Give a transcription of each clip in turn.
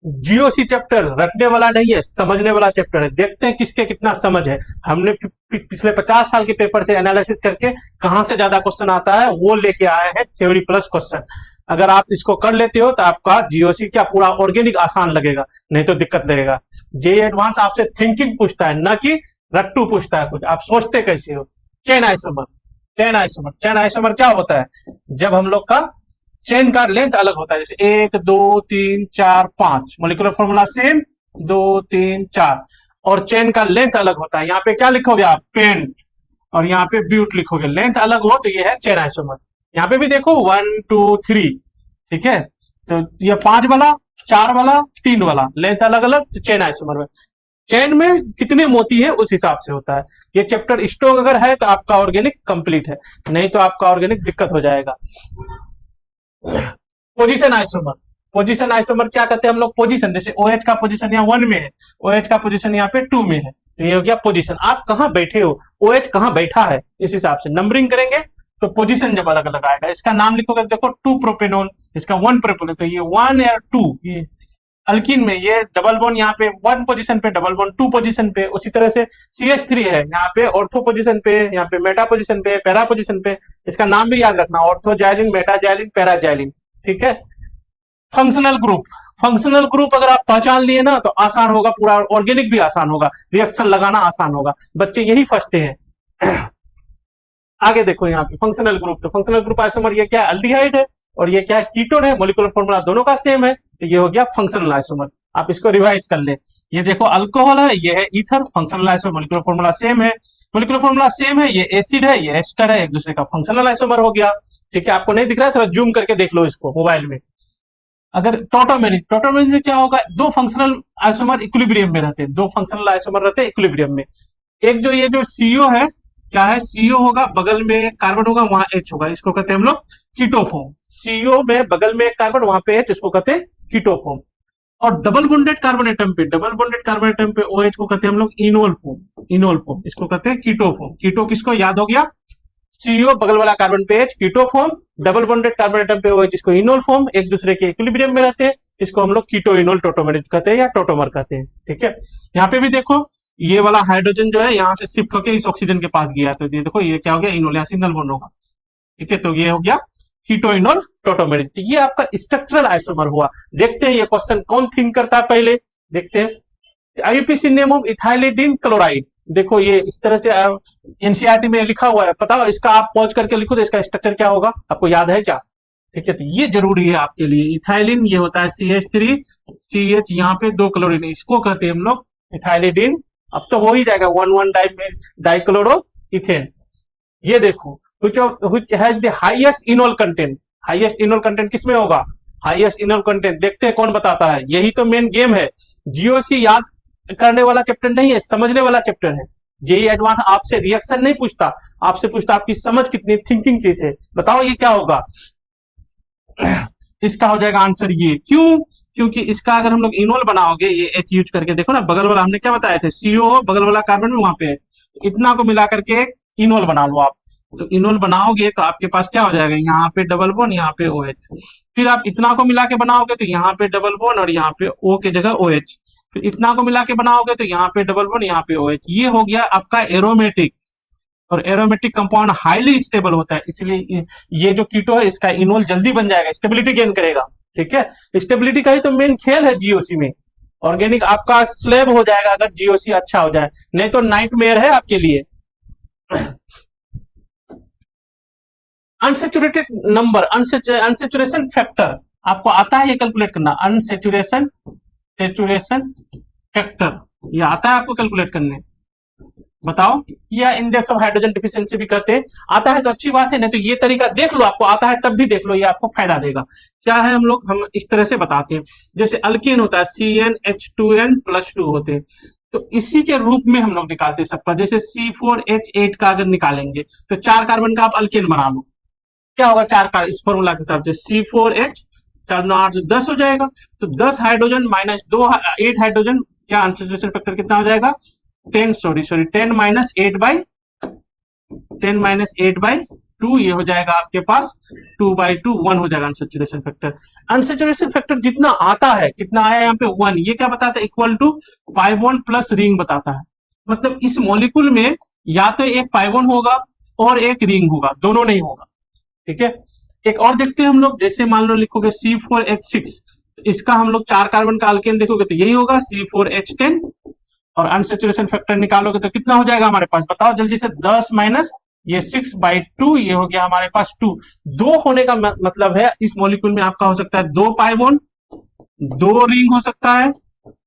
GOC chapter रटने वाला नहीं है, समझने वाला चैप्टर है। देखते हैं किसके कितना समझ है। हमने पिछले 50 साल के पेपर से एनालिसिस करके कहां से ज्यादा क्वेश्चन आता है वो लेके आए हैं, थ्योरी प्लस क्वेश्चन। अगर आप इसको कर लेते हो तो आपका जीओसी क्या पूरा ऑर्गेनिक आसान लगेगा, नहीं तो दिक्कत लगेगा। जेई एडवांस आपसे थिंकिंग पूछता है, न कि रट्टू पूछता है कुछ। आप सोचते कैसे हो। चेन आइसोमर, चेन आइसोमर क्या होता है? जब हम लोग का चेन का लेंथ अलग होता है, जैसे 1 2 3 4 5, मोलिकुलर फॉर्मूला सेम 2 3 4, और चेन का लेंथ अलग होता है। यहाँ पे क्या लिखोगे आप? पेन, और यहाँ पे ब्यूट लिखोगे। लेंथ अलग हो तो ये है चेन आइसोमर। यहाँ पे भी देखो 1 2 3, ठीक है। तो ये 5 वाला, 4 वाला, 3 वाला, लेंथ अलग अलग, तो चेन आइसोमर में चेन में कितनी मोती है उस हिसाब से होता है। ये चैप्टर स्ट्रॉन्ग अगर है तो आपका ऑर्गेनिक कंप्लीट है, नहीं तो आपका ऑर्गेनिक दिक्कत हो जाएगा। पोजीशन आइसोमर, पोजीशन आइसोमर क्या कहते हैं हम लोग? पोजीशन, जैसे OH का पोजीशन यहाँ 1 में है, OH का पोजीशन यहाँ पे 2 में है, तो ये हो गया पोजीशन। आप कहाँ बैठे हो, OH कहाँ बैठा है, इस हिसाब से नंबरिंग करेंगे तो पोजीशन जब अलग अलग आएगा। इसका नाम लिखोगे, देखो 2 प्रोपेनॉल, इसका 1 प्रोपेनॉल, तो ये 1 या 2। ये अल्किन में ये डबल बॉन्ड यहाँ पे 1 पोजीशन पे, डबल बॉन्ड 2 पोजीशन पे। उसी तरह से CH3 है यहाँ पे ऑर्थो पोजीशन पे, यहाँ पे मेटा पोजीशन पे, पैरा पोजीशन पे। इसका नाम भी याद रखना, ortho xylene, Meta xylene, para xylene, ठीक है। फंक्शनल ग्रुप, फंक्शनल ग्रुप अगर आप पहचान लिए ना तो आसान होगा, पूरा ऑर्गेनिक भी आसान होगा, रिएक्शन लगाना आसान होगा। बच्चे यही फंसते हैं। आगे देखो यहाँ पे फंक्शनल ग्रुप, तो फंक्शनल ग्रुप आइसोमर ये क्या है? अल्डिहाइड है, और ये क्या है? कीटोन है। मोलिकुलर फॉर्मूला दोनों का सेम है, तो ये हो गया फंक्शनल आइसोमर। आप इसको रिवाइज कर ले। ये देखो अल्कोहल है, ये है ether, functional isomer, molecular formula same है, मोलिकुलर फॉर्मूला सेम है। ये एसिड है, ये एस्टर है, एक दूसरे का फंक्शनल आइसोमर हो गया, ठीक है। आपको नहीं दिख रहा है, थोड़ा जूम करके देख लो इसको मोबाइल में। अगर टोटोमेरिक, टोटोमेरिक में क्या होगा? 2 फंक्शनल आइसोमर इक्विलिब्रियम में रहते हैं, 2 फंक्शनल आइसोमर रहते हैं इक्विलिब्रियम में। एक जो ये जो CO है, क्या है? CO होगा, बगल में एक कार्बन होगा, वहां H होगा, इसको कहते हैं हम लोग कीटोफॉर्म। CO में बगल में एक कार्बन, वहां पे H, इसको कहते हैं कीटोफॉर्म। और डबल बॉन्डेड कार्बन एटम पे, डबल बॉन्डेड कार्बन एटम पे OH को कहते हैं हम लोग इनोल फॉर्म, इनोल फॉर्म, इसको कहते हैं कीटोफॉर्म। कीटो किसको याद हो गया? CO बगल वाला कार्बन पे H, keto form, double bonded carbon atom पे OH, इसको इनोल फॉर्म, एक दूसरे के इक्विलिब्रियम में रहते हैं, इसको हम लोग कीटो इनोल टोटोमेर कहते हैं या टोटोमर कहते हैं, ठीक है। यहाँ पे भी देखो ये वाला हाइड्रोजन जो है यहाँ से शिफ्ट होकर इस ऑक्सीजन के पास गया, तो ये देखो ये क्या हो गया? इनोल, यहाँ सिंगल बॉन्ड होगा, ठीक है। तो ये हो गया कीटो इनोल टोटोमेरिक। तो ये आपका स्ट्रक्चरल आइसोमर हुआ। देखते हैं ये क्वेश्चन कौन थिंक करता है, पहले देखते हैं। IUPAC name of ethylidene chloride, देखो ये इस तरह से NCERT में लिखा हुआ है, पता इसका आप पॉज करके लिखो तो इसका स्ट्रक्चर क्या होगा, आपको याद है क्या? ठीक है, तो ये जरूरी है आपके लिए। इथाइलिन ये होता है CH3 CH, यहाँ पे 2 क्लोरीन, इसको कहते हैं हम लोग इथाइलिडीन। अब तो हो ही जाएगा 1,1 डाइक्लोरो इथेन। ये देखो which has the highest enol content, highest enol content किसमें होगा? Highest enol content. देखते हैं कौन बताता है, यही तो मेन गेम है। जीओसी याद करने वाला चैप्टर नहीं है, समझने वाला चैप्टर है। जेई एडवांस आपसे रिएक्शन नहीं पूछता, आपसे पूछता आपकी समझ कितनी, थिंकिंग कैसे। बताओ ये क्या होगा? इसका हो जाएगा आंसर ये। क्यों? क्योंकि इसका अगर हम लोग इनोल बनाओगे, ये H यूज करके, देखो ना बगल वाला हमने क्या बताया थे, CO बगल वाला कार्बन में वहां पे है, इतना को मिला करके एक इनोल बना लो आप। तो इनोल बनाओगे तो आपके पास क्या हो जाएगा, यहाँ पे डबल बॉन्ड, यहाँ पे OH। फिर आप इतना को मिला के बनाओगे तो यहाँ पे डबल बॉन्ड और यहाँ पे O के जगह OH। फिर इतना को मिला के बनाओगे तो यहाँ पे डबल बॉन्ड, यहाँ पे OH। ये हो गया आपका एरोमेटिक। और एरोमेटिक कंपाउंड हाईली स्टेबल होता है, इसलिए ये जो कीटो है इसका इनोल जल्दी बन जाएगा, स्टेबिलिटी गेन करेगा। ठीक है, स्टेबिलिटी का ही तो मेन खेल है जीओसी में। ऑर्गेनिक आपका स्लेब हो जाएगा अगर जीओसी अच्छा हो जाए, नहीं तो नाइटमेयर है आपके लिए। अनसेचुरेटेड नंबर, अनसेचुरेशन फैक्टर आपको आता है ये कैलकुलेट करना। अनसेचुरेशन फैक्टर ये आता है आपको कैलकुलेट करने, बताओ। या इंडेक्स ऑफ हाइड्रोजन डिफिशियंसी भी कहते हैं। आता है तो अच्छी बात है, नहीं तो ये तरीका देख लो, आपको आता है तब भी देख लो, ये आपको फायदा देगा। क्या है, हम इस तरह से बताते हैं, जैसे अल्कीन होता है CnH2n+2 होते हैं, तो इसी के रूप में हम लोग निकालते हैं सबका। जैसे C4H8 का अगर निकालेंगे तो 4 कार्बन का आप अल्कीन बना लो, क्या होगा 4 कार्बन इस फॉर्मूला के हिसाब से C4H 4 10 हो जाएगा। तो 10 हाइड्रोजन माइनस 2 8 हाइड्रोजन, क्या अनसेचुरेशन फैक्टर कितना हो जाएगा 10 10 -8 बाई 2 ये हो जाएगा आपके पास 2/2 1 हो जाएगा अनसेचुरेशन फैक्टर। अनसेचुरेशन फैक्टर जितना आता है, कितना आया यहाँ पे 1, ये क्या बताता है equal to pi bond plus ring बताता है। मतलब इस मॉलिक्यूल में या तो एक पाई बॉन्ड होगा और एक रिंग होगा, दोनों नहीं होगा। ठीक है, एक और देखते हैं हम लोग, जैसे मान लो लिखोगे C4H6, इसका हम लोग 4 कार्बन का अल्केन देखोगे तो यही होगा C4H10, और अनसेचुरेशन फैक्टर निकालोगे तो कितना हो जाएगा हमारे पास, बताओ जल्दी से, 10 माइनस ये 6/2 ये हो गया हमारे पास 2। 2 होने का मतलब है इस मॉलिक्यूल में आपका हो सकता है 2 पाई बॉन्ड, 2 रिंग हो सकता है,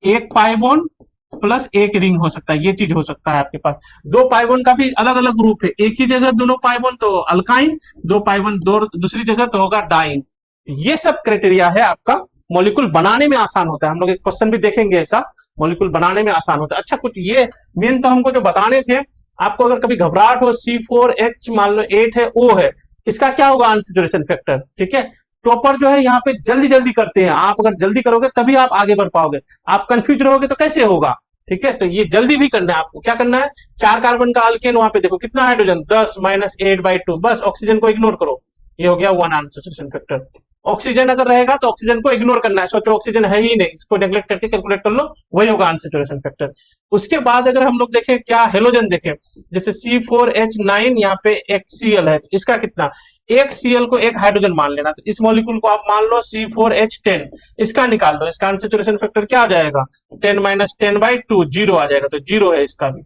1 पाई बॉन्ड प्लस 1 रिंग हो सकता है, ये चीज हो सकता है आपके पास। 2 पाई बॉन्ड का भी अलग अलग ग्रुप है, एक ही जगह दोनों पाई बॉन्ड तो अल्काइन, 2 पाई बॉन्ड दूसरी जगह तो होगा डाइन। ये सब क्राइटेरिया है आपका, मॉलिक्यूल बनाने में आसान होता है। हम लोग एक क्वेश्चन भी देखेंगे ऐसा, मॉलिक्यूल बनाने में आसान होता है। अच्छा, कुछ ये मेन तो हमको जो बताने थे आपको, अगर कभी घबराहट हो, C4H मान लो 8 है, O है, इसका क्या होगा अनसेचुरेशन फैक्टर। ठीक है, टॉपर जो है यहाँ पे जल्दी जल्दी करते हैं, आप अगर जल्दी करोगे तभी आप आगे बढ़ पाओगे, आप कंफ्यूज रहोगे तो कैसे होगा। ठीक है, तो ये जल्दी भी करना है आपको। क्या करना है, 4 कार्बन का अल्केन, वहां पे देखो कितना हाइड्रोजन, 10 माइनस 8/2, बस ऑक्सीजन को इग्नोर करो, ये हो गया 1 अनसेचुरेशन फैक्टर। ऑक्सीजन अगर रहेगा तो ऑक्सीजन को इग्नोर करना है, सोचो ऑक्सीजन है ही नहीं, इसको नेग्लेक्ट करके कैलकुलेट कर लो, वही होगा अनसेचुरेशन फैक्टर। उसके बाद अगर हम लोग देखें क्या हेलोजन देखें, जैसे C4H9 यहाँ पे एक Cl है, तो इसका कितना, एक Cl को एक हाइड्रोजन मान लेना, तो इस मॉलिक्यूल को आप मान लो C4H10, इसका निकाल लो, इसका अनसेचुरेशन फैक्टर क्या आ जाएगा, 10 माइनस 10/2 0 आ जाएगा, तो 0 है इसका भी।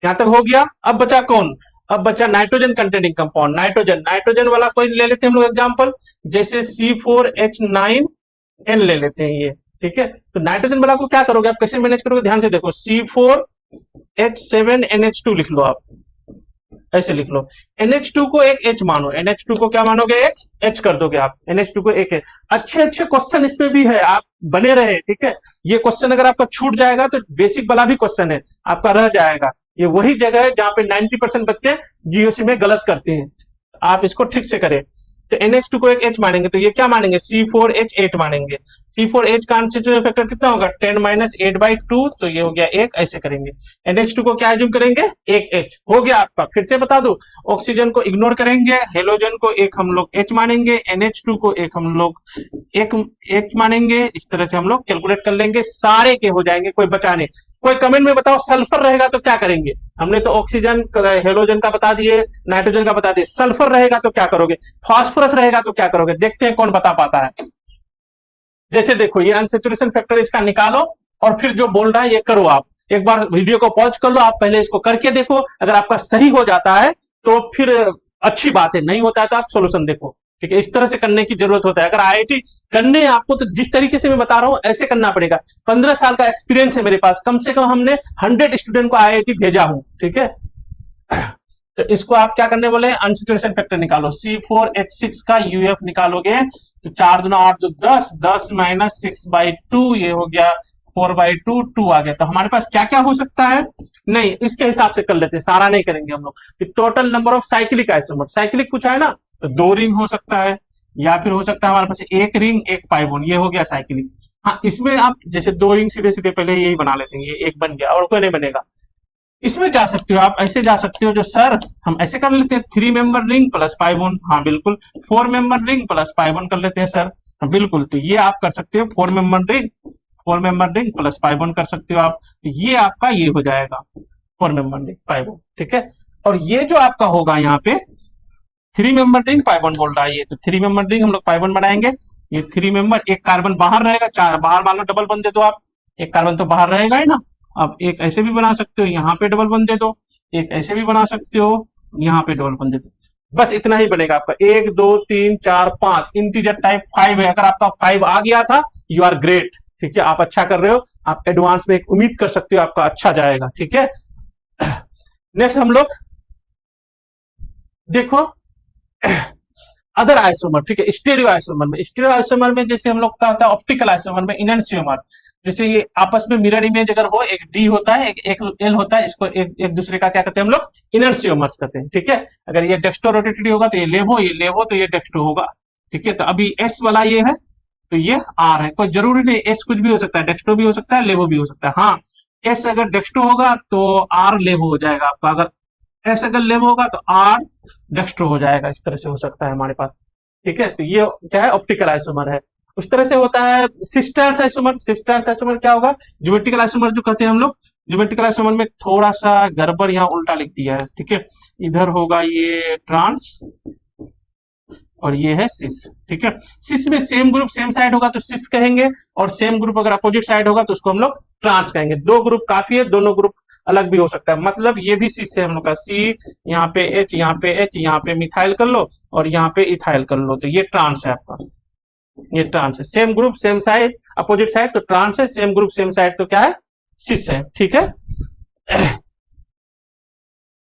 यहां तक हो गया। अब बचा कौन, अब बचा नाइट्रोजन कंटेनिंग कंपाउंड। नाइट्रोजन वाला कोई ले लेते हैं हम लोग एग्जांपल, जैसे C4H9N ले लेते हैं ये। ठीक है, तो नाइट्रोजन वाला को क्या करोगे आप, कैसे मैनेज करोगे, ध्यान से देखो, C4H7NH2 लिख लो, आप ऐसे लिख लो। NH2 को एक H मानो, NH2 को क्या मानोगे, एक H कर दोगे आप, NH2 को एक है। अच्छे अच्छे क्वेश्चन इसमें भी है, आप बने रहे। ठीक है, ये क्वेश्चन अगर आपका छूट जाएगा तो बेसिक वाला भी क्वेश्चन है आपका रह जाएगा। ये वही जगह है जहां पे 90% बच्चे जीओसी में गलत करते हैं, आप इसको ठीक से करें। तो NH2 को एक H मानेंगे तो ये क्या मानेंगे, C4H8 मानेंगे। C4H का अनसेचुरेशन फैक्टर कितना होगा, 10 माइनस 8/2, तो ये हो गया 1, ऐसे करेंगे। NH2 को क्या एज्यूम करेंगे, एक H हो गया आपका। फिर से बता दो, ऑक्सीजन को इग्नोर करेंगे, हेलोजन को एक हम लोग H मानेंगे, NH2 को एक हम लोग एक मानेंगे, इस तरह से हम लोग कैलकुलेट कर लेंगे, सारे के हो जाएंगे, कोई बचा नहीं। कोई कमेंट में बताओ सल्फर रहेगा तो क्या करेंगे, हमने तो ऑक्सीजन हेलोजन का बता दिए, नाइट्रोजन का बता दिए, सल्फर रहेगा तो क्या करोगे, फास्फोरस रहेगा तो क्या करोगे, देखते हैं कौन बता पाता है। जैसे देखो ये अनसेचुरेशन फैक्टर इसका निकालो और फिर जो बोल रहा है ये करो। आप एक बार वीडियो को पॉज कर लो, आप पहले इसको करके देखो, अगर आपका सही हो जाता है तो फिर अच्छी बात है, नहीं होता है तो आप सोल्यूशन देखो। ठीक है, इस तरह से करने की जरूरत होता है। अगर आईआईटी करने हैं आपको तो जिस तरीके से मैं बता रहा हूं ऐसे करना पड़ेगा। 15 साल का एक्सपीरियंस है मेरे पास, कम से कम हमने 100 स्टूडेंट को आईआईटी भेजा हूं। ठीक है, तो इसको आप क्या करने बोले, अनसेचुरेशन फैक्टर निकालो। C4H6 का यूएफ निकालोगे तो 4 दूना 8 तो 10, 10 माइनस 6/2 ये हो गया 4/2, 2 आ गया। तो हमारे पास क्या क्या हो सकता है, नहीं इसके हिसाब से कर लेते हैं, सारा नहीं करेंगे हम लोग। Total number of cyclic isomer, cyclic पूछा है ना, तो 2 रिंग हो सकता है, या फिर हो सकता है हमारे पास 1 रिंग 1 पाई बॉन्ड, ये हो गया साइक्लिक। हाँ, इसमें आप जैसे 2 रिंग सीधे सीधे पहले यही बना लेते हैं, ये एक बन गया और कोई नहीं बनेगा। इसमें जा सकते हो आप, ऐसे जा सकते हो, जो सर हम ऐसे कर लेते हैं, 3 member ring plus pi bond, हाँ बिल्कुल। 4 member ring plus pi bond कर लेते हैं सर, हाँ बिल्कुल। तो ये आप कर सकते हो, 4 member ring plus pi bond कर सकते हो आप, तो ये आपका ये हो जाएगा 4 मेंबर रिंग पाई बॉन्ड। ठीक है, और ये जो आपका होगा यहाँ पे 3 मेंबर रिंग पाई बॉन्ड बोल रहा है ये, तो 3 मेंबर रिंग हम लोग पाई बॉन्ड बनाएंगे। ये 3 मेंबर, एक कार्बन बाहर रहेगा, 4 बाहर मान लो डबल बन दे दो आप, एक कार्बन तो बाहर रहेगा ही ना। अब एक ऐसे भी बना सकते हो, यहाँ पे डबल बन दे दो, एक ऐसे भी बना सकते हो, यहाँ पे डबल बन दे दो, बस इतना ही बनेगा आपका। 1 2 3 4 5 इंटीजर टाइप 5 है, अगर आपका 5 आ गया था यू आर ग्रेट। ठीक है, आप अच्छा कर रहे हो, आप एडवांस में एक उम्मीद कर सकते हो आपका अच्छा जाएगा। ठीक है, नेक्स्ट हम लोग देखो अदर आइसोमर। ठीक है, स्टेरियो आइसोमर में जैसे हम लोग का होता है ऑप्टिकल आइसोमर में इनैंसियोमर, जैसे ये आपस में मिरर इमेज अगर हो, एक डी होता है एक एल होता है, इसको एक दूसरे का क्या कहते हैं हम लोग, इनैंसियोमर्स कहते हैं। ठीक है, अगर ये डेक्स्टो रोटेटरी होगा तो ये लेवो तो ये डेक्स्टो होगा। ठीक है, तो अभी एस वाला ये है तो ये आर है, कोई जरूरी नहीं एस कुछ भी हो सकता है, डेक्स्टो भी हो सकता है, लेवो भी हो सकता है। हाँ, एस अगर डेक्स्टो होगा तो आर लेवो हो जाएगा आपका, अगर एस अगर लेब होगा तो आर डेक्स्ट्रो हो जाएगा, इस तरह से हो सकता है हमारे पास। ठीक है, तो ये क्या है, ऑप्टिकल आइसोमर है। उस तरह से होता है सिस्टर्स आइसोमर। सिस्टर्स आइसोमर क्या होगा, ज्योमेट्रिकल आइसोमर जो कहते हैं हम लोग। ज्योमेट्रिकल आइसोमर में थोड़ा सा गड़बड़ यहाँ उल्टा लिख दिया है। ठीक है, इधर होगा ये ट्रांस और ये है सिस। ठीक है, सिस में सेम ग्रुप सेम साइड होगा तो सिस कहेंगे, और सेम ग्रुप अगर अपोजिट साइड होगा तो उसको हम लोग ट्रांस कहेंगे। दो ग्रुप काफी है, दोनों ग्रुप अलग भी हो सकता है। मतलब ये भी सिस है हम लोग का, सी यहाँ पे एच, यहाँ पे एच, यहाँ पे मिथाइल कर लो और यहाँ पे इथाइल कर लो, तो ये ट्रांस है आपका। ये ट्रांस है, same group same side opposite side तो ट्रांस है, सेम ग्रुप सेम साइड तो क्या है, सिस है। ठीक है,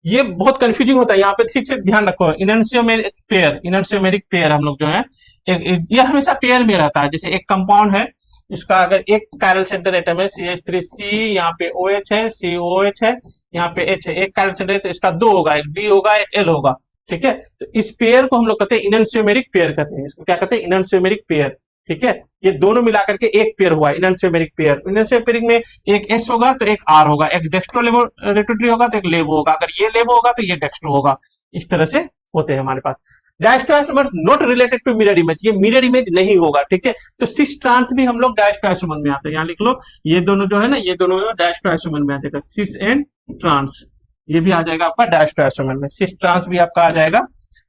ये बहुत कंफ्यूजिंग होता है, यहाँ पे ठीक से ध्यान रखो। इनएंशियोमेरिक पेयर, इनएंशियोमेरिक पेयर हम लोग जो है ये हमेशा पेयर में रहता है। जैसे एक कंपाउंड है, इसका अगर एक कायरल सेंटर एटम है CH3C, यहाँ पे OH है, COH है, यहाँ पे H है, एक कायरल सेंटर है तो इसका दो होगा, एक D होगा एक L होगा। ठीक है, तो इस पेयर को हम लोग कहते हैं इनएंशियोमेरिक पेयर कहते हैं। इसको क्या कहते हैं, इनएंशियोमेरिक पेयर। ठीक है, ये दोनों मिलाकर के एक पेयर हुआ इनएंशियोमेरिक पेयर। इनएंशियोमेरिक में एक S होगा तो एक R होगा, एक डेक्स्ट्रो लेबोरेटरी होगा तो एक लेबो होगा, अगर ये लेबो होगा तो ये डेक्स्ट्रो होगा। इस तरह से होते हैं हमारे पास। Diastereomer not related to mirror image, ये मिरर इमेज नहीं होगा। ठीक है, तो सिस ट्रांस भी हम लोग डायस्टोआइसोमर में आते हैं। यहाँ लिख लो, ये दोनों जो है ना, ये दोनों डायस्टोआइसोमर में आ जाएगा, सिस एंड ट्रांस। ये भी आ जाएगा आपका डायस्टोआइसोमर में, सिस ट्रांस भी आपका आ जाएगा,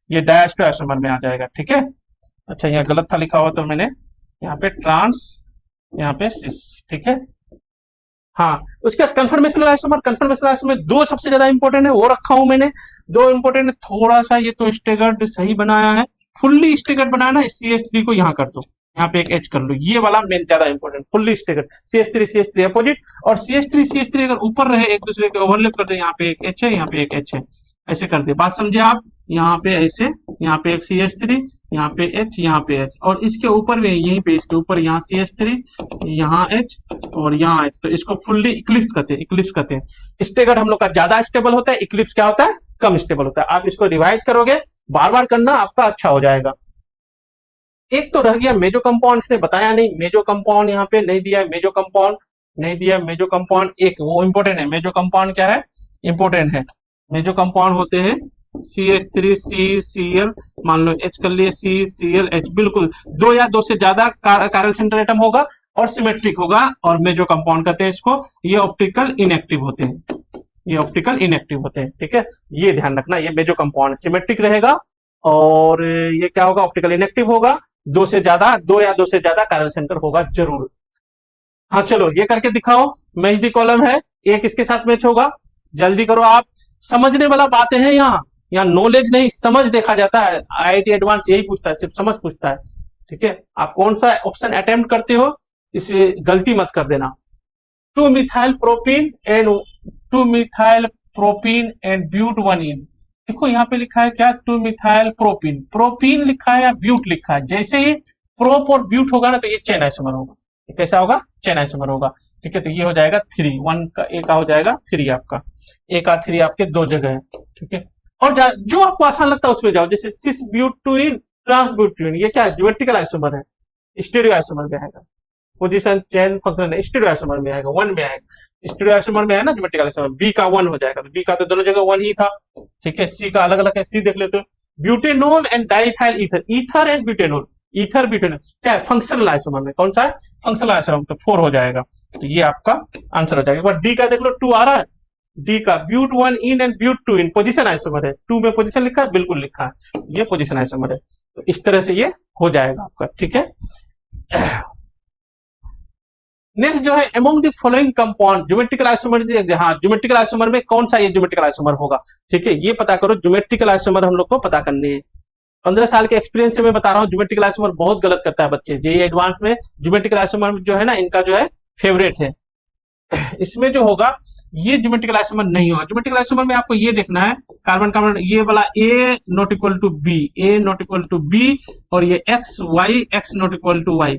ये डायस्टोआइसोमर में आ जाएगा। ठीक है, अच्छा यहाँ गलत था लिखा हुआ तो मैंने यहाँ पे ट्रांस, यहाँ पे सिस। ठीक है, हाँ, उसके बाद कन्फर्मेशनल आइसोमर। कन्फर्मेशनल आइसोमर दो सबसे ज्यादा इंपॉर्टेंट है, वो रखा हूं मैंने। दो इंपॉर्टेंट है, थोड़ा सा ये तो स्टेगर्ड सही बनाया है, फुल्ली स्टेगर्ड बनाया ना। CH3 को यहाँ कर दो, यहाँ पे एक H कर लो, ये वाला मेन ज्यादा important, fully staggered. CH3 opposite, और CH3 अगर ऊपर रहे, एक दूसरे के ओवरलैप कर दे, यहाँ पे एक H है, यहाँ पे एक H है, ऐसे कर दे। बात समझे आप, यहाँ पे ऐसे, यहाँ पे एक CH3, यहाँ पे H, यहाँ पे H, और इसके ऊपर में यहीं पे इसके ऊपर यहाँ CH3, यहाँ H और यहाँ H, तो इसको फुल्ली इक्लिप्स कहते हैं, इक्लिप्स कहते हैं। स्टेगर्ड हम लोग का ज्यादा स्टेबल होता है, इक्लिप्स क्या होता है, कम स्टेबल होता है। आप इसको रिवाइज करोगे, बार बार करना, आपका अच्छा हो जाएगा। एक तो रह गया मेजो कंपाउंड, इसने बताया नहीं, मेजो कंपाउंड यहाँ पे नहीं दिया है, मेजो कंपाउंड नहीं दिया, मेजो कंपाउंड एक वो इंपॉर्टेंट है। मेजो कंपाउंड क्या है, इंपॉर्टेंट है। मेजो कंपाउंड होते हैं CH3CCl, मान लो H कर लिए, CClH, बिल्कुल दो या दो से ज्यादा कायरल सेंटर एटम होगा और सिमेट्रिक होगा, और मेजो कंपाउंड कहते हैं इसको। ये ऑप्टिकल इनएक्टिव होते हैं, ये ऑप्टिकल इनएक्टिव होते हैं। ठीक है, ये ध्यान रखना, ये मेजो कंपाउंड सिमेट्रिक रहेगा, और ये क्या होगा, ऑप्टिकल इनएक्टिव होगा, दो या दो से ज्यादा कायरल सेंटर होगा जरूर। हाँ चलो ये करके दिखाओ, मैच दी कॉलम है, एक इसके साथ मैच होगा, जल्दी करो आप। समझने वाला बातें हैं यहाँ नॉलेज नहीं, समझ देखा जाता है। IIT एडवांस यही पूछता है, सिर्फ समझ पूछता है। ठीक है, आप कौन सा ऑप्शन अटेम्प्ट करते हो, इसे गलती मत कर देना। 2-मिथाइल प्रोपीन एंड ब्यूट 1-इन। देखो यहाँ पे लिखा है क्या, 2-मिथाइल प्रोपीन, प्रोपीन लिखा है या ब्यूट लिखा है। जैसे ही प्रोप और ब्यूट होगा ना, तो ये चेन आइसोमर होगा। ये कैसा होगा, चेन आइसोमर होगा। ठीक है, तो ये हो जाएगा 3, 1 का ए का हो जाएगा 3 आपका, ए का 3 आपके दो जगह है। ठीक है, और जो आपको आसान लगता है उसमें जाओ, जैसे सिस ब्यूटीन, ट्रांस ब्यूटीन, ये क्या है, ज्योमेट्रिकल आइसोमर है, स्टीरियो आइसोमर में आएगा। Position chain function stereo isomer में आएगा, 1 में आएगा। स्टीरियो आइसोमर में है ना ज्योमेट्रिकल आइसोमर, बी का 1 हो जाएगा, तो बी का तो दोनों जगह 1 ही था। ठीक है, सी का अलग अलग है, सी देख लेते हो, butanol and diethyl ether, ether and butanol, ether butanol क्या है, फंक्शनल आइसोमर में। कौन सा है, फंक्शनल आइसोमर, तो 4 हो जाएगा। तो ये आपका आंसर हो जाएगा। एक बार डी का देख लो, 2 आ रहा है, डी का butene and butene, position isomer है, 2 में पोजीशन लिखा है, बिल्कुल लिखा है, ये पोजीशन आइसोमर है। तो इस तरह से ये हो जाएगा आपका। ठीक है, नेक्स्ट जो है, among the following compound geometrical isomer, हाँ ज्योमेट्रिकल आइसोमर में कौन सा ये ज्योमेट्रिकल आइसोमर होगा। ठीक है, ये पता करो, ज्योमेट्रिकल आइसोमर हम लोग को पता करने हैं। 15 साल के एक्सपीरियंस से मैं बता रहा हूँ, ज्योमेट्रिकल आइसोमर बहुत गलत करता है बच्चे। जेईई एडवांस में ज्योमेट्रिकल आइसोमर जो है ना, इनका जो है फेवरेट है। इसमें जो होगा, ये ज्योमेट्रिकल आइसोमर नहीं होगा। ज्योमेट्रिकल आइसोमर में आपको ये देखना है, कार्बन कार्बन, ये वाला A not equal to B, A not equal to B, और ये X not equal to Y।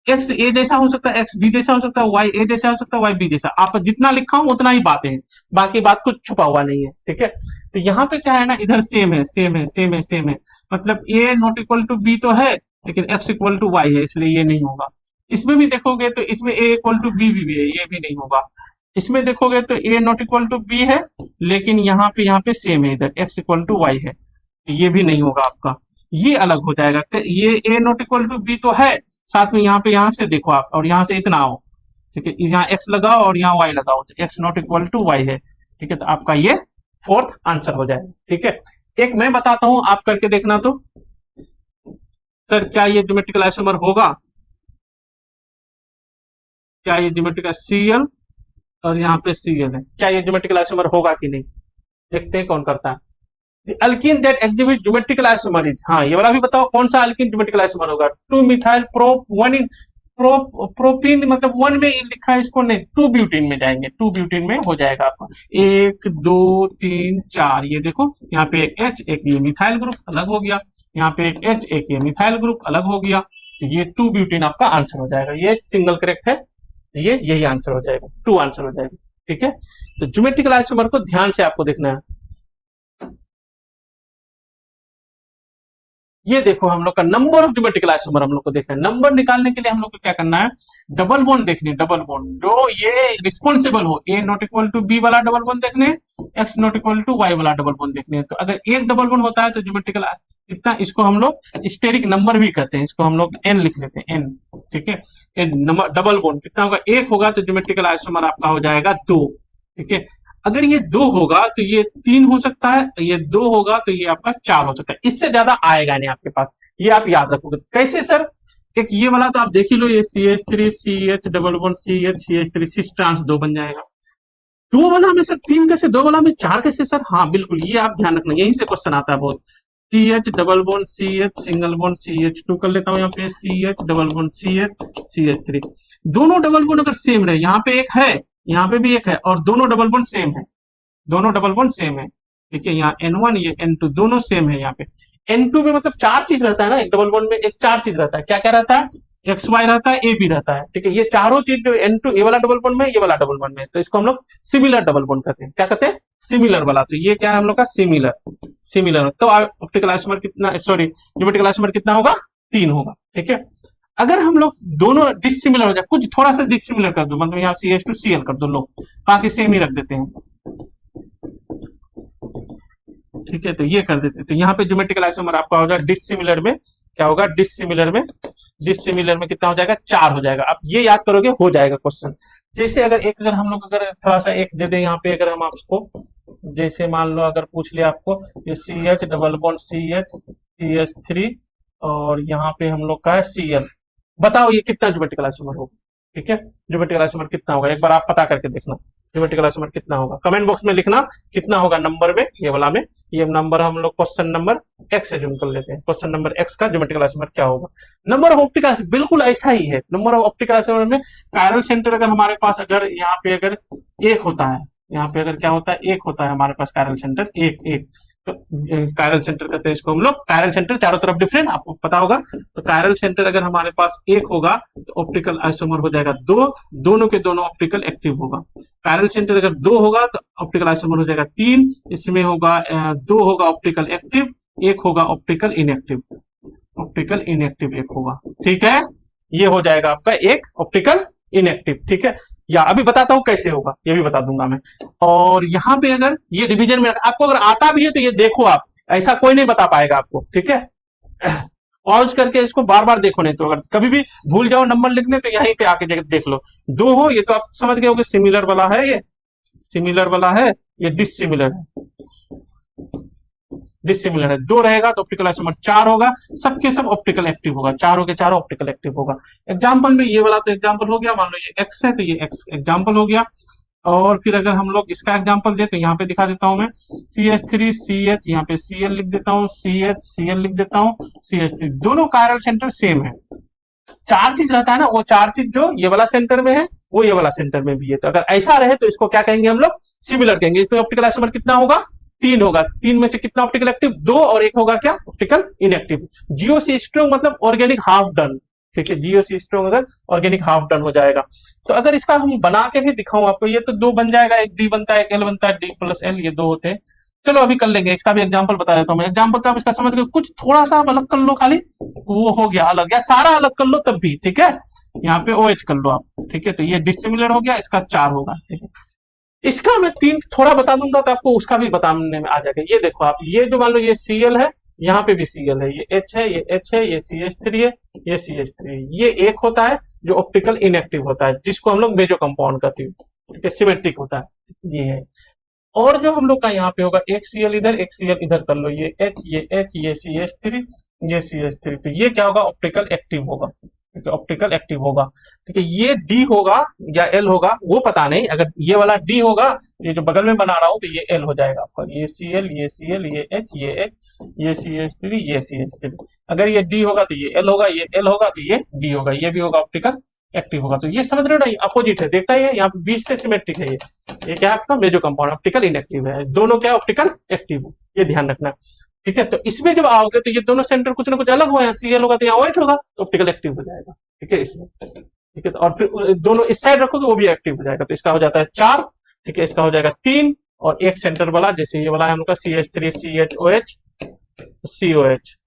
X A जैसा हो सकता है, X B जैसा हो सकता है, Y A जैसा हो सकता है, Y B जैसा। आप जितना लिखा हूं उतना ही बातें हैं, बाकी बात कुछ छुपा हुआ नहीं है। ठीक है, तो यहाँ पे क्या है ना, इधर सेम है, सेम है, सेम है, सेम है। मतलब A not equal to B तो है, लेकिन X इक्वल टू Y है, इसलिए ये नहीं होगा। इसमें भी देखोगे तो इसमें A इक्वल टू बी भी है, ये भी नहीं होगा। इसमें देखोगे तो ए नॉट इक्वल टू बी है, लेकिन यहाँ पे सेम है, इधर एक्स इक्वल टू वाई है, ये भी नहीं होगा आपका, ये अलग हो जाएगा। ये ए नॉट इक्वल टू बी तो है, साथ में यहाँ पे यहाँ से देखो आप, और यहाँ से इतना आओ, ठीक है, यहाँ एक्स लगाओ और यहाँ वाई लगाओ, तो X not equal to Y है, ठीक है, तो आपका ये फोर्थ आंसर हो जाएगा। ठीक है, एक मैं बताता हूं, आप करके देखना। तो सर क्या ये ज्योमेट्रिकल आइसोमर होगा, क्या ये ज्योमेट्रिकल सीएल और यहाँ पे सीएल है, क्या ये ज्योमेट्रिकल आइसोमर होगा कि नहीं, देखते हैं कौन करता है। Alkyne that exhibit geometrical isomer is, हाँ ये वाला भी बताओ कौन सा अल्कीन ज्योमेट्रिकल आइसोमर होगा। 2 मिथाइल प्रोप 1 इन प्रोपीन, मतलब 1 में लिखा है इसको, नहीं 2 ब्यूटीन में जाएंगे, 2 ब्यूटीन में हो जाएगा आपका 1 2 3 4, ये देखो यहाँ पे एक एच, एक ये मिथाइल ग्रुप अलग हो गया, यहाँ पे एक एच, एक ये मिथाइल ग्रुप अलग हो गया, तो ये 2 ब्यूटीन आपका आंसर हो जाएगा। ये सिंगल करेक्ट है, ये यही आंसर हो जाएगा, 2 आंसर हो जाएगा। ठीक है, तो ज्योमेट्रिकल आइसोमर को ध्यान से आपको देखना है। ये देखो हम लोग का नंबर ऑफ ज्योमेट्रिकल आइसोमर हम लोग को देखना है। नंबर निकालने के लिए हम लोग को क्या करना है, डबल बॉन्ड देखने, डबल बॉन्ड जो ये रिस्पॉन्सिबल हो, A not equal to B वाला डबल बॉन्ड देखने, X not equal to Y वाला डबल बॉन्ड देखने। तो अगर एक डबल बॉन्ड होता है तो ज्योमेट्रिकल कितना, इसको हम लोग स्टेरिक नंबर भी कहते हैं, इसको हम लोग एन लिख लेते हैं, एन। ठीक है, नंबर डबल बॉन्ड कितना होगा, एक होगा, तो ज्योमेट्रिकल आइसोमर आपका हो जाएगा 2। ठीक है, अगर ये 2 होगा तो ये 3 हो सकता है, ये 2 होगा तो ये आपका 4 हो सकता है, इससे ज्यादा आएगा नहीं आपके पास, ये आप याद रखोगे। कैसे सर, एक ये वाला तो आप देख ही लो, ये CH3 CH double bond CH CH3 cis trans 2 बन जाएगा। 2 वाला में सर 3 कैसे, 2 वाला में 4 कैसे सर, हाँ बिल्कुल, ये आप ध्यान रखना, यहीं से क्वेश्चन आता है बहुत। CH double bond CH single bond CH2 कर लेता हूँ, यहाँ पे CH double bond CH CH3, दोनों डबल बॉन्ड अगर सेम रहे, यहाँ पे एक है यहाँ पे भी एक है, और दोनों डबल बॉन्ड सेम है, दोनों डबल बॉन्ड सेम है। ठीक है, यहाँ N1 ये N2 दोनों सेम है। यहाँ पे N2 में मतलब 4 चीज रहता है ना, एक डबल बॉन्ड में एक 4 चीज रहता है, क्या क्या रहता है, XY रहता है, A भी रहता है। ठीक है, ये चारों चीज जो N2 ये वाला डबल बॉन्ड में, ये वाला डबल बॉन्ड में, तो इसको हम लोग सिमिलर डबल बॉन्ड कहते हैं। क्या कहते हैं, सिमिलर वाला। तो ये क्या है हम लोग का, सिमिलर, सिमिलर। तो ऑप्टिकल आइसोमर कितना, सॉरी ज्योमेट्रिकल आइसोमर कितना होगा, 3 होगा। ठीक है, अगर हम लोग दोनों डिसिमिलर हो जाए, कुछ थोड़ा सा डिसिमिलर कर दो, मतलब यहाँ CH2Cl कर दो लोग, बाकी सेम ही रख देते हैं। ठीक है, तो ये कर देते हैं, तो यहाँ पे ज्योमेट्रिकल आइसोमर आपका होगा डिसिमिलर में, क्या होगा, डिसिमिलर में, डिसिमिलर में कितना हो जाएगा, 4 हो जाएगा। आप ये याद करोगे हो जाएगा क्वेश्चन। जैसे अगर एक, अगर हम लोग अगर थोड़ा सा एक दे दें यहाँ पे, अगर हम आपको जैसे मान लो अगर पूछ लिया आपको ये CH double bond CH CH3 और यहाँ पे हम लोग का है Cl, बताओ ये कितना ज्योमेट्रिकल आइसोमर होगा। ठीक है, ज्योमेट्रिकल आइसोमर कितना होगा, एक बार आप पता करके देखना ज्योमेट्रिकल आइसोमर कितना होगा, कमेंट बॉक्स में लिखना कितना होगा नंबर में, ये वाला में, ये नंबर हम लोग क्वेश्चन नंबर x से जूम कर लेते हैं, क्वेश्चन नंबर x का ज्योमेट्रिकल आइसोमर क्या होगा। नंबर ऑफ ऑप्टिकल आइसोमर बिल्कुल ऐसा ही है, नंबर ऑफ ऑप्टिकल आइसोमर में कायरल सेंटर अगर हमारे पास अगर यहाँ पे अगर 1 होता है, यहाँ पे अगर क्या होता है, 1 होता है हमारे पास कायरल सेंटर, 1 तो कायरल सेंटर कहते हैं इसको हम लोग, कायरल सेंटर चारों तरफ डिफरेंट आपको पता होगा। तो कायरल सेंटर अगर हमारे पास 1 होगा तो ऑप्टिकल आइसोमर हो जाएगा 2, दोनों के दोनों ऑप्टिकल एक्टिव होगा। कायरल सेंटर अगर 2 होगा तो ऑप्टिकल आइसोमर हो जाएगा 3, इसमें होगा 2 होगा ऑप्टिकल एक्टिव, 1 होगा ऑप्टिकल इनएक्टिव, ऑप्टिकल इनएक्टिव 1 होगा। ठीक है, ये हो जाएगा आपका 1 ऑप्टिकल इनएक्टिव। ठीक है, या अभी बताता हूं कैसे होगा, ये भी बता दूंगा मैं। और यहाँ पे अगर ये रिवीजन में आपको अगर आता भी है तो ये देखो आप, ऐसा कोई नहीं बता पाएगा आपको। ठीक है, पॉज करके इसको बार बार देखो, नहीं तो अगर कभी भी भूल जाओ नंबर लिखने तो यहीं पे आके देख लो। 2 हो, ये तो आप समझ गए होगे सिमिलर वाला है, ये सिमिलर वाला है, ये डिसिमिलर है, डिसिमिलर है। 2 रहेगा तो ऑप्टिकल आइसोमर 4 होगा, सबके सब ऑप्टिकल एक्टिव होगा, चारों के चारों ऑप्टिकल एक्टिव होगा। एग्जांपल में ये वाला तो एग्जांपल हो गया, मान लो ये x है तो ये x एग्जांपल हो गया। और फिर अगर हम लोग इसका एग्जांपल दे तो यहाँ पे दिखा देता हूं मैं, CH3 CH, यहाँ पे Cl लिख देता हूँ, CH Cl लिख देता हूँ, CH3, दोनों कायरल सेंटर सेम है। 4 चीज रहता है ना, वो 4 चीज जो ये वाला सेंटर में है वो ये वाला सेंटर में भी है। तो अगर ऐसा रहे तो इसको क्या कहेंगे हम लोग, सिमिलर कहेंगे। इसमें ऑप्टिकल आइसोमर कितना होगा, 3 होगा, 3 में से कितना ऑप्टिकल एक्टिव, 2, और 1 होगा क्या, ऑप्टिकल इनएक्टिव। जियो से स्ट्रॉन्ग मतलब ऑर्गेनिक हाफ डन। ठीक है, जियो से स्ट्रॉन्ग अगर ऑर्गेनिक हाफ डन हो जाएगा। तो अगर इसका हम बना के भी दिखाऊं आपको, ये तो 2 बन जाएगा, एक डी बनता है, एक एल बनता है, डी प्लस एल, ये 2 होते हैं। चलो अभी कर लेंगे, इसका भी एग्जाम्पल बता देता हूँ मैं। एग्जाम्पल तो आप इसका समझ गए, कुछ थोड़ा सा अलग कर लो, खाली वो हो गया अलग, या सारा अलग कर लो तब भी ठीक है। यहाँ पे OH कर लो आप। ठीक है, तो ये डिसिमिलर हो गया, इसका 4 होगा। ठीक है, इसका मैं तीन थोड़ा बता दूंगा तो आपको उसका भी बताने में आ जाएगा। ये देखो आप, ये जो मान लो ये Cl है, यहाँ पे भी Cl है, ये H है, ये H है, ये CH3 है, ये CH3 है। ये एक होता है जो ऑप्टिकल इनएक्टिव होता है, जिसको हम लोग मेजो कंपाउंड कहते हैं, ठीक है, सिमेट्रिक होता है, ये है। और जो हम लोग का यहाँ पे होगा, एक Cl इधर, एक Cl इधर कर लो, ये H, ये H, ये CH3, ये CH3, तो ये क्या होगा, ऑप्टिकल एक्टिव होगा, ठीक है, ऑप्टिकल एक्टिव होगा, ठीक है। ये D होगा या L होगा वो पता नहीं, अगर ये वाला D होगा, ये जो बगल में बना रहा हूं तो ये L हो जाएगा आपका, ये Cl, ये Cl, ये H, ये H, ये CH3, ये CH3। अगर ये D होगा तो ये L होगा, ये L होगा तो ये D होगा, ये भी होगा ऑप्टिकल एक्टिव होगा। तो ये समझ रहे हो ना, अपोजिट है, देखता है यहाँ पे बीच से सिमेट्रिक है, ये क्या है आपका मेजो कंपाउंड, ऑप्टिकल इनएक्टिव है, दोनों क्या ऑप्टिकल एक्टिव है, ये ध्यान रखना, ठीक है। तो इसमें जब आओगे तो ये दोनों सेंटर कुछ ना कुछ अलग हुआ, यहाँ Cl होगा तो यहाँ OH होगा, तो ऑप्टिकल एक्टिव हो जाएगा, ठीक है, इसमें, ठीक है। और फिर दोनों इस साइड रखोगे वो भी एक्टिव हो जाएगा, तो इसका हो जाता है 4, ठीक है, इसका हो जाएगा 3, और एक सेंटर वाला जैसे ये वाला है हम लोग का CH3 CHOH COH,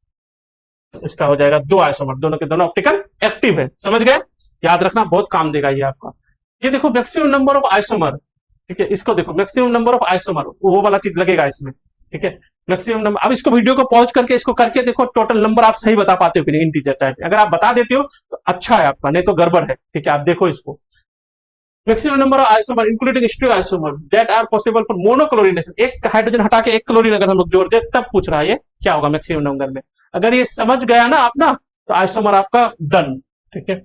इसका हो जाएगा 2 आइसोमर, दोनों के दोनों ऑप्टिकल एक्टिव है, समझ गए, याद रखना, बहुत काम देगा ये आपका। ये देखो मैक्सिमम नंबर ऑफ आइसोमर, ठीक है, इसको देखो मैक्सिमम नंबर ऑफ आइसोमर, वो वाला चीज लगेगा इसमें, ठीक है, मैक्सिमम नंबर। अब इसको वीडियो को पॉज करके इसको करके देखो, टोटल नंबर आप सही बता पाते हो कि नहीं इंटीजर टाइप। अगर आप बता देते हो तो अच्छा है आपका, नहीं तो गड़बड़ है, ठीक है। आप देखो इसको, maximum number of isomer including stereo isomer that are possible for monochlorination, एक हाइड्रोजन हटा के एक क्लोरीन अगर हम लोग जोड़ दे तब पूछ रहा है ये क्या होगा मैक्सिमम नंबर में। अगर ये समझ गया ना आप ना, तो आइसोमर आपका डन, ठीक है।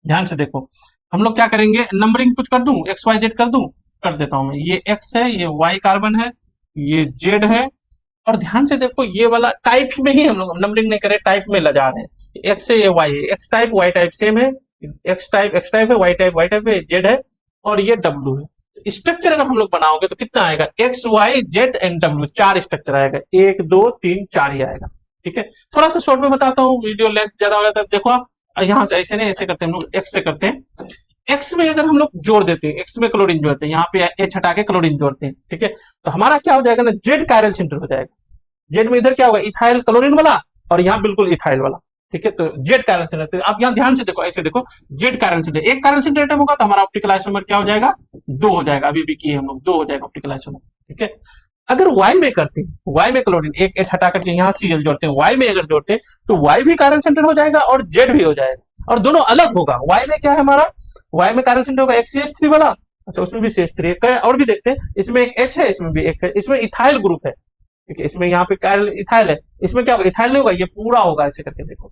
ध्यान से देखो, हम लोग क्या करेंगे, नंबरिंग कुछ कर दूं, XYZ कर दूं, कर देता हूं मैं। ये X है, ये Y कार्बन है, ये Z है, और ध्यान से देखो ये वाला टाइप में ही हम लोग नंबरिंग नहीं करे, टाइप में ला जा रहे हैं। X है, ये Y है, X type Y type same है, X टाइप है, Y टाइप है, Z है, और ये W है। स्ट्रक्चर अगर हम लोग बनाओगे तो कितना आएगा, X Y Z and W, 4 structure आएगा, 1 2 3 4 ही आएगा, ठीक है। थोड़ा सा शॉर्ट में बताता हूँ, वीडियो लेंथ ज्यादा हो जाता है। देखो आप यहाँ से ऐसे नहीं, ऐसे करते हैं हम लोग, X से करते हैं। X में अगर हम लोग जोड़ देते हैं, X में क्लोरीन जोड़ते हैं, यहाँ पे H हटा के क्लोरीन जोड़ते हैं, ठीक है, तो हमारा क्या हो जाएगा ना, Z कायरल सेंटर हो जाएगा। जेड में इधर क्या होगा, इथाइल क्लोरीन वाला, और यहाँ बिल्कुल इथाइल वाला, ठीक है। तो जेड कायरल सेंटर, तो आप यहाँ ध्यान से देखो, ऐसे देखो, जेड कायरल सेंटर, एक कायरल सेंटर एटम होगा तो हमारा ऑप्टिकल आइसोमर क्या हो जाएगा, 2 हो जाएगा, अभी भी किए हम लोग, 2 हो जाएगा ऑप्टिकल आइसोमर, ठीक है। अगर Y में करते हैं, Y में क्लोरीन एक H हटा करके यहाँ Cl जोड़ते हैं, Y में अगर जोड़ते हैं तो Y भी कायरल सेंटर हो जाएगा और Z भी हो जाएगा, और दोनों अलग होगा। Y में क्या है हमारा, Y में कायरल सेंटर होगा एक CH3 वाला, अच्छा उसमें भी CH3 है, और भी देखते हैं, इसमें एक H है, इसमें भी एक है, इसमें इथाइल ग्रुप है, ठीक है, इसमें यहाँ पे कायरल इथाइल है, इसमें क्या होगा, इथाइल नहीं होगा, ये पूरा होगा, ऐसे करके देखो,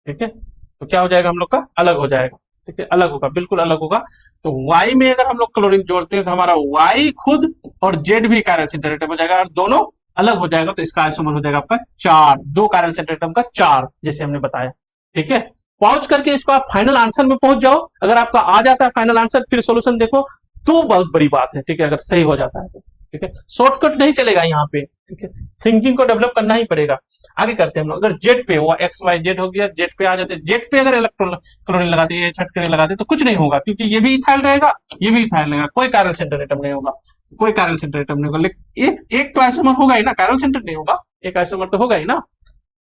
ठीक है। तो क्या हो जाएगा हम लोग का, अलग हो जाएगा, ठीक है, अलग होगा, बिल्कुल अलग होगा। तो Y में अगर हम लोग क्लोरीन जोड़ते हैं तो हमारा Y खुद और Z भी कायरल सेंटर एटम हो जाएगा, और दोनों अलग हो जाएगा, तो इसका आइसोमर हो जाएगा आपका 4, 2 कायरल सेंटर एटम का 4, जैसे हमने बताया, ठीक है। पहुंच करके इसको आप फाइनल आंसर में पहुंच जाओ, अगर आपका आ जाता है फाइनल आंसर, फिर सोल्यूशन देखो तो बहुत बड़ी बात है, ठीक है, अगर सही हो जाता है तो, ठीक है। शॉर्टकट नहीं चलेगा यहाँ पे, ठीक है, थिंकिंग को डेवलप करना ही पड़ेगा। आगे करते हैं हम लोग, अगर जेड पे वो XYZ हो गया, जेड पे आ जाते हैं, जेड पे अगर इलेक्ट्रॉन क्लोरीन लगाते हैं, छटकने लगाते तो कुछ नहीं होगा, क्योंकि ये भी इथाइल रहेगा, ये भी इथाइल रहेगा, कोई कायरल सेंटर एटम नहीं होगा, कोई कायरल सेंटर एटम नहीं होगा। लेकिन एक तो आइसोमर होगा ही ना, कायरल सेंटर नहीं होगा, एक आइसोमर तो होगा ही ना।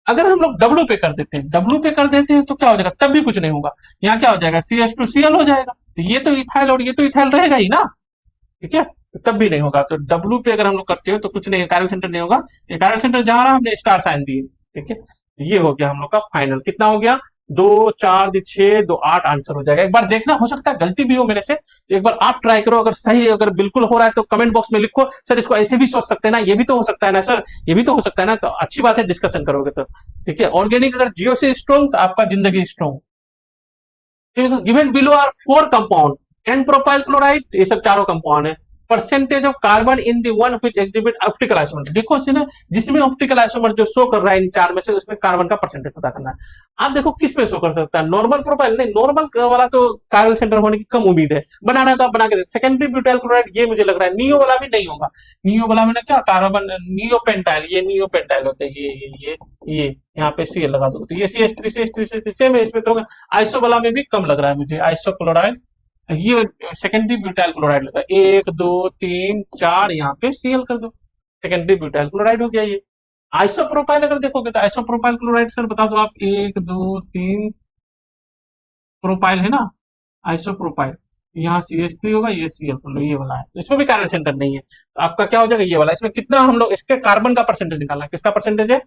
अगर हम लोग W पे कर देते हैं, W पे कर देते हैं तो क्या हो जाएगा, तब भी कुछ नहीं होगा, यहाँ क्या हो जाएगा, CH2Cl हो जाएगा, तो ये तो इथाइल और ये तो इथाइल रहेगा ही ना, ठीक है, तो तब भी नहीं होगा। तो W पे अगर हम लोग करते हो तो कुछ नहीं, कायरल सेंटर नहीं होगा, ये कायरल सेंटर जहां रहा हमने स्टार साइन दिए, ठीक है। ये हो गया हम लोग का फाइनल, कितना हो गया, 2 4 6 2 8 आंसर हो जाएगा। एक बार देखना, हो सकता है गलती भी हो मेरे से, तो एक बार आप ट्राई करो, अगर सही, अगर बिल्कुल हो रहा है तो कमेंट बॉक्स में लिखो, सर इसको ऐसे भी सोच सकते हैं ना, ये भी तो हो सकता है ना सर, ये भी तो हो सकता है ना, तो अच्छी बात है, डिस्कशन करोगे तो, ठीक है। ऑर्गेनिक अगर जियो से स्ट्रॉन्ग तो आपका जिंदगी strong. Given below are 4 compound n propyl chloride, ये सब चारों कंपाउंड है। Percentage of carbon in the one which exhibit optical isomer, देखो ना, जिसमें ऑप्टिकल आइसोमर जो शो कर रहा है इन 4 में से, उसमें कार्बन का परसेंटेज पता करना है। आप देखो किस में शो कर सकता है, नॉर्मल प्रोफाइल नहीं, नॉर्मल वाला तो कायरल सेंटर होने की कम उम्मीद है, बनाना है तो आप बना के, सेकेंडरी ब्यूटाइल क्लोराइड ये मुझे लग रहा है, नियो वाला भी नहीं होगा, नियो वाला में क्या कार्बन, नियो पेंटाइल, ये नियो पेंटाइल होता है, ये यहाँ पे Cl लगा दो, तो ये CH3 सेम है, इसमें तो आइसो वाला में भी कम लग रहा है मुझे, आइसो क्लोराइड, ये सेकेंडरी ब्यूटाइल क्लोराइड लगा, 1 2 3 4, यहाँ पे Cl कर दो, सेकेंडरी ब्यूटाइल क्लोराइड हो गया। ये आइसोप्रोपाइल अगर देखोगे तो आइसोप्रोपाइल क्लोराइड सर बता दो आप, 1 2 3 प्रोपाइल है ना, आइसोप्रोपाइल, यहाँ CH3 होगा, ये Cl ये वाला है, तो इसमें भी कार्बन सेंटर नहीं है, तो आपका क्या हो जाएगा ये वाला। इसमें कितना हम लोग इसके कार्बन का परसेंटेज निकालना है, किसका परसेंटेज है,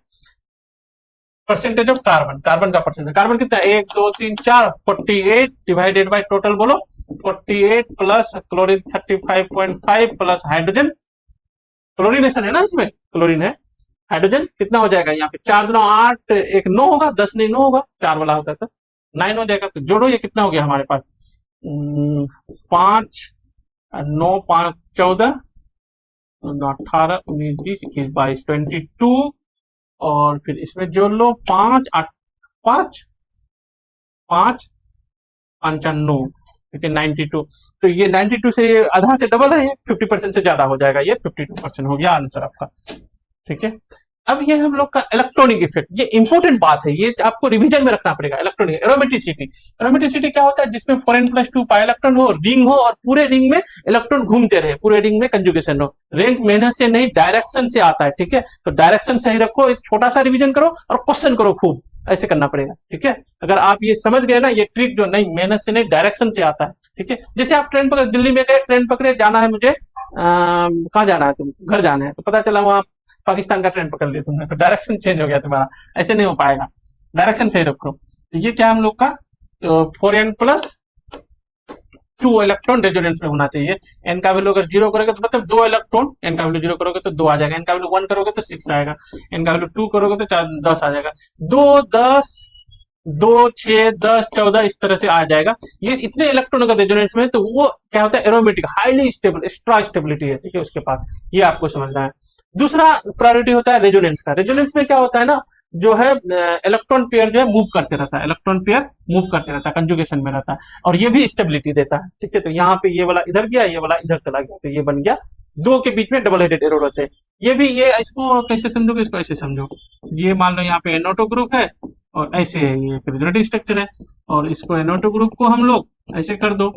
परसेंटेज ऑफ कार्बन, कार्बन का परसेंटेज, कार्बन कितना है 1 2 3 4 48 डिवाइडेड बाय टोटल बोलो 48 plus chlorine 35.5 plus hydrogen, chlorination है ना इसमें, क्लोरीन है, हाइड्रोजन कितना हो जाएगा यहाँ पे 4 2 8 1 9 होगा, 10 नहीं 9 होगा, 4 वाला होता है तो 9 हो जाएगा। तो जोड़ो ये कितना हो गया हमारे पास 5 9 5 14 18 19 20 21 22 22 और फिर इसमें जोड़ लो 5 8 5 5 5 9, ठीक है 92। तो ये 92 से ये आधा से डबल है, ये 50% से ज्यादा हो जाएगा, ये 52% हो गया आंसर आपका, ठीक है। अब ये हम लोग का इलेक्ट्रॉनिक इफेक्ट, ये इंपॉर्टेंट बात है, ये आपको रिवीजन में रखना पड़ेगा। इलेक्ट्रॉनिक एरोमेटिसिटी, एरोमेटिसिटी क्या होता है, जिसमें 4n+2 पाई इलेक्ट्रॉन हो, रिंग हो और पूरे रिंग में इलेक्ट्रॉन घूमते रहे, पूरे रिंग में कंजुगेशन हो। रिंग मेहनत से नहीं डायरेक्शन से आता है, ठीक है, तो डायरेक्शन सही रखो, एक छोटा सा रिवीजन करो और क्वेश्चन करो खूब, ऐसे करना पड़ेगा, ठीक है। अगर आप ये समझ गए ना, ये ट्रिक जो नहीं मेहनत से नहीं डायरेक्शन से आता है, ठीक है। जैसे आप ट्रेन पकड़े, दिल्ली में गए, ट्रेन पकड़े, जाना है मुझे कहाँ जाना है, तुम घर जाना है, तो पता चला वहां पाकिस्तान का ट्रेन पकड़ लिया तुमने, तो डायरेक्शन चेंज हो गया तुम्हारा, ऐसे नहीं हो पाएगा, डायरेक्शन सही रखो। तो ये क्या हम लोग का, तो 4n+2 इलेक्ट्रॉन रेजोनेंस में होना चाहिए। एन का वैल्यू अगर 0 करोगे तो मतलब 2 इलेक्ट्रॉन, एन का वैल्यू 0 करोगे तो 2 आ जाएगा, एन का वैल्यू 1 करोगे तो 6 आएगा, एन का वैल्यू 2 करोगे तो 10 आ जाएगा, 2 10 2 6 10 14 इस तरह से आ जाएगा। ये इतने इलेक्ट्रॉन अगर रेजोनेंस में, तो वो क्या होता है, aromatic, highly stable, extra stability है, ठीक है उसके पास, ये आपको समझना है। दूसरा प्रायोरिटी होता है रेजोनेंस का। रेजोनेंस में क्या होता है ना, जो है इलेक्ट्रॉन पेयर जो है मूव करते रहता है, इलेक्ट्रॉन पेयर मूव करते रहता है, कंजुगेशन में रहता है, और ये भी स्टेबिलिटी देता है, ठीक है। तो यहाँ पे ये वाला इधर गया, ये वाला इधर चला गया, तो ये बन गया, दो के बीच में डबल हेडेड एरो होते हैं। ये भी, ये इसको कैसे समझोगे, इसको ऐसे समझो, ये मान लो यहाँ पे NO2 ग्रुप है और ऐसे है, ये रेजोनेटिव स्ट्रक्चर है, और इसको NO2 ग्रुप को हम लोग ऐसे कर दो,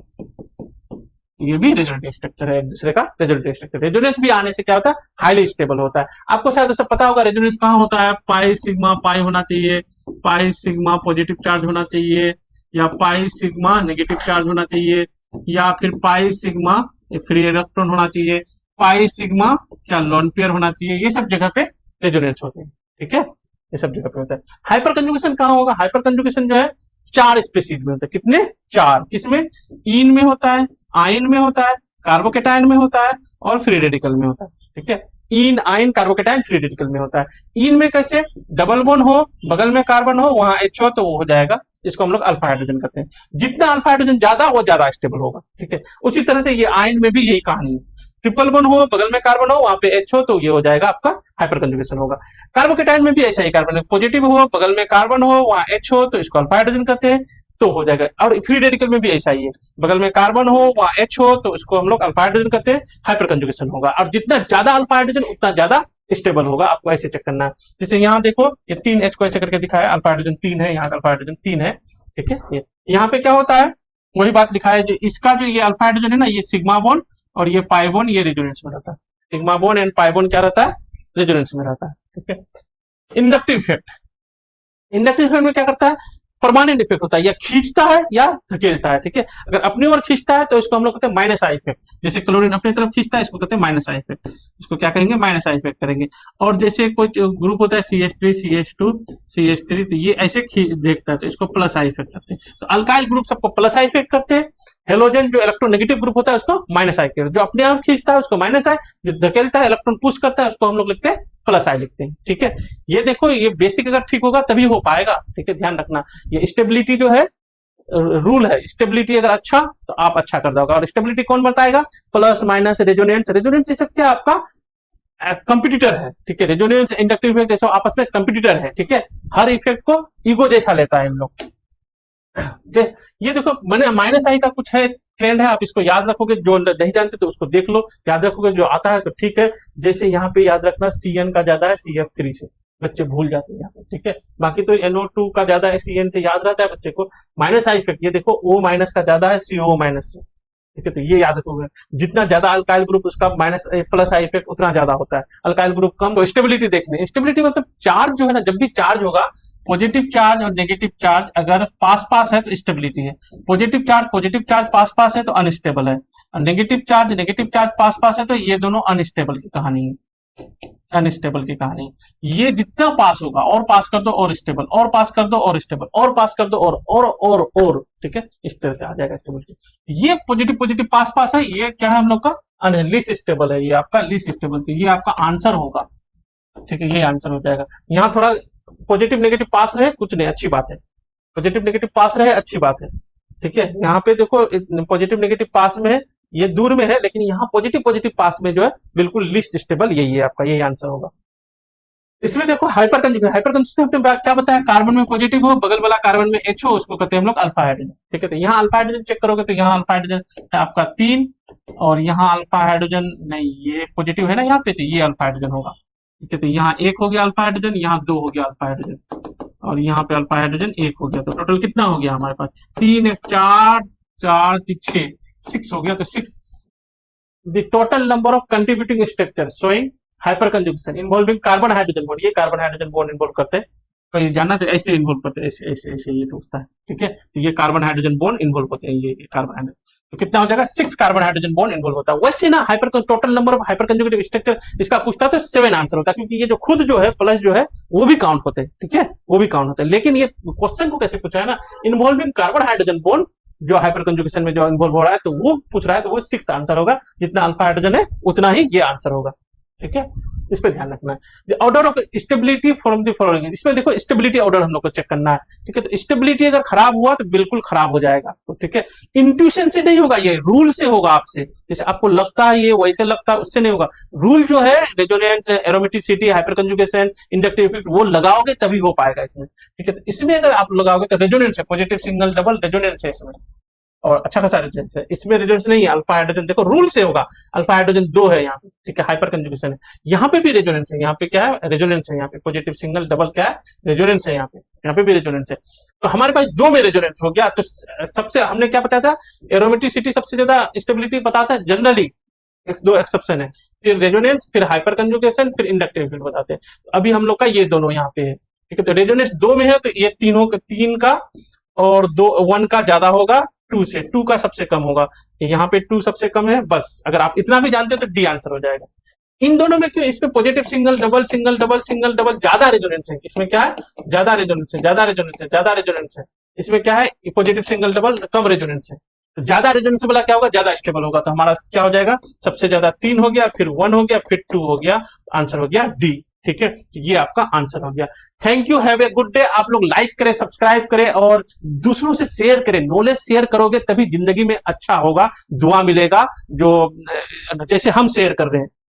ये भी रेजोनेटिव स्ट्रक्चर है, एक दूसरे का रेजोनेटिव स्ट्रक्चर। रेजोनेंस भी आने से क्या होता है, हाईली स्टेबल होता है। आपको शायद उससे पता होगा रेजोनेंस कहाँ होता है, पाई सिग्मा पाई होना चाहिए, पाई सिग्मा पॉजिटिव चार्ज होना चाहिए, या पाई सिग्मा नेगेटिव चार्ज होना चाहिए, या फिर पाई सिग्मा फ्री इलेक्ट्रॉन होना चाहिए, पाई सिग्मा क्या लोन पेयर होना चाहिए, ये सब जगह पे रेजोनेंस होते हैं, ठीक है, ये सब जगह पे होता है। हाइपर कंजुगेशन कहाँ होगा, हाइपर कंजुगेशन जो है 4 स्पीशीज में होता है, कितने 4, किसमें, ईन में होता है, आयन में होता है, कार्बोकेटायन में होता है और फ्री रेडिकल में होता है, ठीक है। ईन आयन कार्बोकेटायन फ्री रेडिकल में होता है। ईन में कैसे, डबल बॉन्ड हो, बगल में कार्बन हो, वहां H हो तो वो हो जाएगा, जिसको हम लोग अल्फा हाइड्रोजन कहते हैं। जितना अल्फा हाइड्रोजन ज्यादा वो ज्यादा स्टेबल होगा, ठीक है। उसी तरह से ये आयन में भी यही कहानी है, ट्रिपल बॉन्ड हो, बगल में कार्बन हो, वहां पे H हो तो ये हो जाएगा आपका हाइपर कंजुगेशन होगा। कार्बोकेटायन में भी ऐसा ही, कार्बन पॉजिटिव हो, बगल में कार्बन हो, वहां H हो तो इसको अल्फा हाइड्रोजन कहते हैं, तो हो जाएगा। और फ्री रेडिकल में भी ऐसा ही है, बगल में कार्बन हो, वहां H हो तो इसको हम लोग अल्फा हाइड्रोजन कहते हैं, हाइपर कंजुगेशन होगा। और जितना ज्यादा अल्फा हाइड्रोजन उतना ज्यादा स्टेबल होगा, आपको ऐसे चेक करना है। जैसे यहाँ देखो, ये 3H को ऐसे करके दिखाया, अल्फा हाइड्रोजन 3 है, यहाँ अल्फा हाइड्रोजन 3 है, ठीक है। ये यहाँ पे क्या होता है, वही बात लिखा है, जो इसका जो ये अल्फा हाइड्रोजन है ना, ये सिग्मा बॉन्ड और ये पाई बॉन्ड, ये रेजोनेंस में रहता है। Sigma bond and pi bond क्या रहता है, रेजोनेंस में रहता है, ठीक है। इंडक्टिव इफेक्ट, इंडक्टिव इफेक्ट में क्या करता है, परमानेंट इफेक्ट होता है, या खींचता है या धकेलता है, ठीक है। अगर अपनी ओर खींचता है तो इसको हम लोग कहते हैं माइनस आई इफेक्ट, जैसे क्लोरीन अपनी तरफ खींचता है, इसको कहते हैं माइनस आई इफेक्ट, इसको क्या कहेंगे, माइनस आई इफेक्ट करेंगे। और जैसे कोई ग्रुप होता है CH3 CH2 CH3, तो ये ऐसे देखता है तो इसको प्लस आई इफेक्ट करते हैं। तो अल्काइल ग्रुप सबको प्लस आई इफेक्ट करते हैं, हेलोजन जो इलेक्ट्रोनेगेटिव ग्रुप होता है उसको माइनस आई करते हैं, जो अपने आप खींचता है उसको माइनस आई, जो धकेलता है इलेक्ट्रॉन पुश करता है उसको हम लोग लिखते हैं प्लस आई लिखते हैं, ठीक है। ये देखो, ये बेसिक अगर ठीक होगा तभी हो पाएगा, ठीक है, ध्यान रखना। ये स्टेबिलिटी जो है रूल है, स्टेबिलिटी अगर अच्छा तो आप अच्छा कर दोगे। और स्टेबिलिटी कौन बताएगा, प्लस माइनस रेजोनेंस, रेजोनेंस ये सब क्या आपका कंपटीटर है, ठीक है। रेजोनेंस इंडक्टिव इफेक्ट जैसे आपस में कंपटीटर है, ठीक है। हर इफेक्ट को ईगो जैसा लेता है इन लोग। ये देखो, मैंने माइनस आई का कुछ है ट्रेंड है, आप इसको याद रखोगे, जो नहीं जानते तो उसको देख लो, याद रखोगे, जो आता है तो ठीक है। जैसे यहाँ पे याद रखना CN का ज्यादा है CF3 से, बच्चे भूल जाते हैं यहाँ पे, ठीक है। बाकी तो NO2 का ज्यादा है CN से, याद रहता है बच्चे को। माइनस आई इफेक्ट, ये देखो O माइनस का ज्यादा है CO माइनस से, ठीक है। तो ये याद रखोगे, जितना ज्यादा अल्काइल ग्रुप उसका माइनस प्लस आई इफेक्ट उतना ज्यादा होता है, अल्काइल ग्रुप कम। तो स्टेबिलिटी देखने, स्टेबिलिटी मतलब चार्ज जो है ना, जब भी चार्ज होगा पॉजिटिव चार्ज और नेगेटिव चार्ज अगर पास पास है तो स्टेबिलिटी है, पॉजिटिव चार्ज पास पास है तो अनस्टेबल है, और नेगेटिव चार्ज पास पास है तो ये दोनों अनस्टेबल की कहानी है, अनस्टेबल की कहानी। ये जितना पास होगा और पास कर दो और स्टेबल, और पास कर दो और स्टेबल, और पास कर दो और, ठीक है, इस तरह से आ जाएगा स्टेबिलिटी। ये पॉजिटिव पास पास है, ये क्या है हम लोग का लीस्ट स्टेबल है, ये आपका लीस्ट स्टेबल, ये आपका आंसर होगा, ठीक है, ये आंसर हो जाएगा। यहाँ थोड़ा पॉजिटिव नेगेटिव पास रहे कुछ नहीं, अच्छी बात है, पॉजिटिव नेगेटिव पास रहे अच्छी बात है, ठीक है। यहाँ पे देखो पॉजिटिव नेगेटिव पास में है, ये दूर में है, लेकिन यहाँ पॉजिटिव पास में जो है बिल्कुल लीस्ट स्टेबल यही है आपका, यही आंसर होगा। इसमें देखो हाइपर कंजुगेशन क्या बताया, कार्बन में पॉजिटिव हो, बगल वाला कार्बन में H हो, उसको कहते हैं हम लोग अल्फा हाइड्रोजन, ठीक है। तो यहाँ अल्फा हाइड्रोजन चेक करोगे तो यहाँ अल्फा हाइड्रोजन है आपका 3, और यहाँ अल्फा हाइड्रोजन नहीं, ये पॉजिटिव है ना यहाँ पे, तो ये अल्फा हाइड्रोजन होगा, ठीक है। तो यहाँ 1 हो गया अल्फा हाइड्रोजन, यहाँ 2 हो गया अल्फा हाइड्रोजन, और यहाँ पे अल्फा हाइड्रोजन 1 हो गया, तो टोटल कितना हो गया हमारे पास 3 4 4 6 6 हो गया। तो 6 the total number of contributing structure showing hyper conjugation involving carbon hydrogen bond, ये कार्बन हाइड्रोजन बॉन्ड इन्वॉल्व करते हैं, तो ये जानना तो ऐसे इन्वॉल्व करते हैं, ऐसे ऐसे ऐसे ये टूटता है, ठीक है। तो ये कार्बन हाइड्रोजन बॉन्ड इन्वॉल्व होते हैं, ये कार्बन हाइड्रोजन, तो कितना हो जाएगा 6 कार्बन हाइड्रोजन बॉन्ड इन्वॉल्व होता है। वैसे ना total number of hyper conjugative structure इसका पूछता है तो 7 आंसर होता है, क्योंकि ये जो खुद जो है प्लस जो है वो भी काउंट होते हैं, ठीक है, वो भी काउंट होते हैं। लेकिन ये क्वेश्चन को कैसे पूछा है ना, इन्वॉल्विंग कार्बन हाइड्रोजन बॉन्ड जो हाइपर कंजुगेशन में जो इन्वॉल्व हो रहा है, तो वो पूछ रहा है, तो वो 6 आंसर होगा, जितना अल्फा हाइड्रोजन है उतना ही ये आंसर होगा, ठीक है। इस पे ध्यान रखना है। Order of stability from the following, इसमें देखो स्टेबिलिटी ऑर्डर हम लोग को चेक करना है, ठीक है। तो स्टेबिलिटी अगर खराब हुआ तो बिल्कुल खराब हो जाएगा, तो ठीक है। इंट्यूशन से नहीं होगा, ये रूल से होगा आपसे, जैसे आपको लगता है ये वैसे लगता है, उससे नहीं होगा। रूल जो है resonance, aromaticity, hyper conjugation, inductive effect, वो लगाओगे तभी हो पाएगा इसमें, ठीक है। तो इसमें अगर आप लगाओगे तो रेजोनेंस है, पॉजिटिव सिंगल डबल रेजोनेंस है इसमें, और अच्छा खासा रेजोनेंस है। इसमें रेजोनेंस नहीं है, अल्फा हाइड्रोजन देखो रूल से होगा, अल्फा हाइड्रोजन 2 है यहाँ पे, ठीक है, हाइपर कंजुगेशन है। यहाँ पे भी रेजोनेंस है, यहाँ पे क्या है रेजोनेंस है, यहाँ पे पॉजिटिव सिंगल डबल क्या है रेजोनेंस है, यहाँ पे भी रेजोनेंस है। तो हमारे पास 2 में रेजोनेंस हो गया। तो सबसे हमने क्या बताया था, एरोमेटिसिटी सबसे ज्यादा स्टेबिलिटी बताता है जनरली, 2 एक्सेप्शन है, फिर रेजोनेंस, फिर हाइपर कंजुगेशन, फिर इंडक्टिव इफेक्ट बताते हैं। तो अभी हम लोग का ये दोनों यहाँ पे है, ठीक है। तो रेजोनेंस 2 में है, तो ये 3 का और 1 का ज्यादा होगा, 2 से 2 का सबसे कम होगा, यहाँ पे 2 सबसे कम है। बस अगर आप इतना भी जानते हो तो डी आंसर हो जाएगा। इन दोनों में क्यों, इसमें पॉजिटिव सिंगल डबल ज्यादा रेजोनेंस है, इसमें क्या है ज्यादा रेजोनेंस है, इसमें क्या है पॉजिटिव सिंगल डबल कम रेजोनेंस है। तो ज्यादा रेजोनेंस वाला क्या होगा, ज्यादा स्टेबल होगा, तो हमारा क्या हो जाएगा, सबसे ज्यादा 3 हो गया, फिर 1 हो गया, फिर 2 हो गया, आंसर हो गया डी, ठीक है। ये आपका आंसर हो गया। Thank you, have a good day. आप लोग लाइक करें, सब्सक्राइब करें और दूसरों से शेयर करें, नॉलेज शेयर करोगे तभी जिंदगी में अच्छा होगा, दुआ मिलेगा, जो जैसे हम शेयर कर रहे हैं।